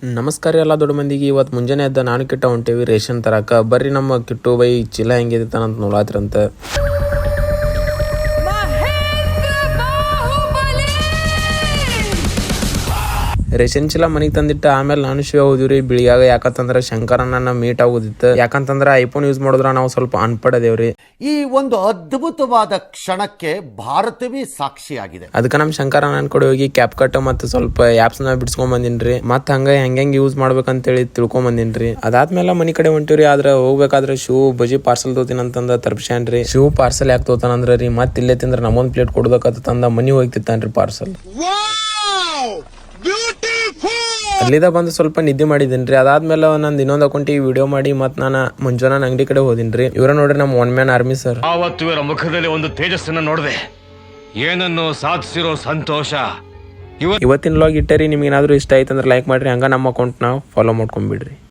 ನಮಸ್ಕಾರ ಎಲ್ಲ ದೊಡ್ಡ ಮಂದಿಗೆ. ಇವತ್ತು ಮುಂಜಾನೆ ಎದ್ದ ನಾನು ಕಿಟ್ಟ ಹೊಂಟೇವಿ ರೇಷನ್ ತರಕ. ಬರ್ರಿ ನಮ್ಮ ಕಿಟ್ಟು ಬೈ ಚೀಲ ಹೆಂಗಿದಿತ್ತಾನಂತ ನೋಡಾತ್ರಂತ. ರೇಷನ್ ಚೀಲ ಮನೆಗೆ ತಂದಿಟ್ಟ ಆಮೇಲೆ ನಾನು ಶಿವ ಹೋದಿವ್ರಿ ಬಿಳಿಯಾಗ. ಯಾಕಂತಂದ್ರೆ ಶಂಕರನ್ನ ಮೀಟ್ ಆಗೋದಿತ್ತು. ಯಾಕಂತಂದ್ರೆ ಐಫೋನ್ ಯೂಸ್ ಮಾಡಿದ್ರ ನಾವು ಸ್ವಲ್ಪ ಅನ್ಪಡ್ ಅದೇವ್ರಿ. ಈ ಒಂದು ಅದ್ಭುತವಾದ ಕ್ಷಣಕ್ಕೆ ಭಾರತವೇ ಸಾಕ್ಷಿಯಾಗಿದೆ. ಅದಕ್ಕೆ ನಮ್ಮ ಶಂಕರನ ಕಡೆ ಹೋಗಿ ಕ್ಯಾಪ್ ಕಟ್ ಮತ್ತೆ ಸ್ವಲ್ಪ ಆ್ಯಪ್ಸ್ ನ ಬಿಡ್ಸ್ಕೊಂಡ್ ಬಂದಿನ್ರಿ. ಮತ್ ಹಂಗ ಹೆಂಗ್ ಯೂಸ್ ಮಾಡ್ಬೇಕಂತೇಳಿ ತಿಳ್ಕೊಂಡ್ ಬಂದಿನ್ರಿ. ಅದಾದ್ಮೇಲೆ ಮನಿ ಕಡೆ ಹೊಂಟಿವ್ರಿ. ಆದ್ರೆ ಹೋಗ್ಬೇಕಾದ್ರೆ ಶಿವ್ ಬಜಿ ಪಾರ್ಸಲ್ ತೋತೀನಿ ಅಂತಂದ ತರ್ಪಿಸ್ಯಾನ್ರಿ. ಶಿವ್ ಪಾರ್ಸಲ್ ಯಾಕೆ ತೋತಾನಂದ್ರ ರೀ ಮತ್ ಇಲ್ಲೇ ತಿಂದ್ರ ನಮ್ಮೊಂದ್ ಪ್ಲೇಟ್ ಕೊಡ್ಬೇಕಂತಂದ ಮನಿ ಹೋಗ್ತಿತ್ತಾನ್ರಿ ಪಾರ್ಸಲ್. ಅಲ್ಲಿದ ಬಂದು ಸ್ವಲ್ಪ ನಿದ್ದೆ ಮಾಡಿದೀನ್ರಿ. ಅದಾದ್ಮೇಲೆ ನಂದು ಇನ್ನೊಂದು ಅಕೌಂಟಿಗೆ ವಿಡಿಯೋ ಮಾಡಿ ಮತ್ ನಾನು ಮುಂಜಾನೆ ಅಂಗಡಿ ಕಡೆ ಹೋದಿನ್ರಿ. ಇವರ ನೋಡ್ರಿ ನಮ್ಮ ಒನ್ ಮ್ಯಾನ್ ಆರ್ಮಿ ಸರ್. ಆವತ್ತು ಇವರ ಮುಖದಲ್ಲಿ ಒಂದು ತೇಜಸ್ಸನ್ನ ನೋಡಿದೆ. ಏನನ್ನು ಸಾಧಿಸಿರೋ ಸಂತೋಷ. ಇವತ್ತಿನ ಲಾಗ್ ಇಟ್ಟರಿ. ನಿಮ್ಗೆ ಏನಾದ್ರು ಇಷ್ಟ ಆಯ್ತಂದ್ರೆ ಲೈಕ್ ಮಾಡ್ರಿ. ಹಂಗ ನಮ್ಮ ಅಕೌಂಟ್ ನಾವು ಫಾಲೋ ಮಾಡ್ಕೊಂಡ್ಬಿಡ್ರಿ.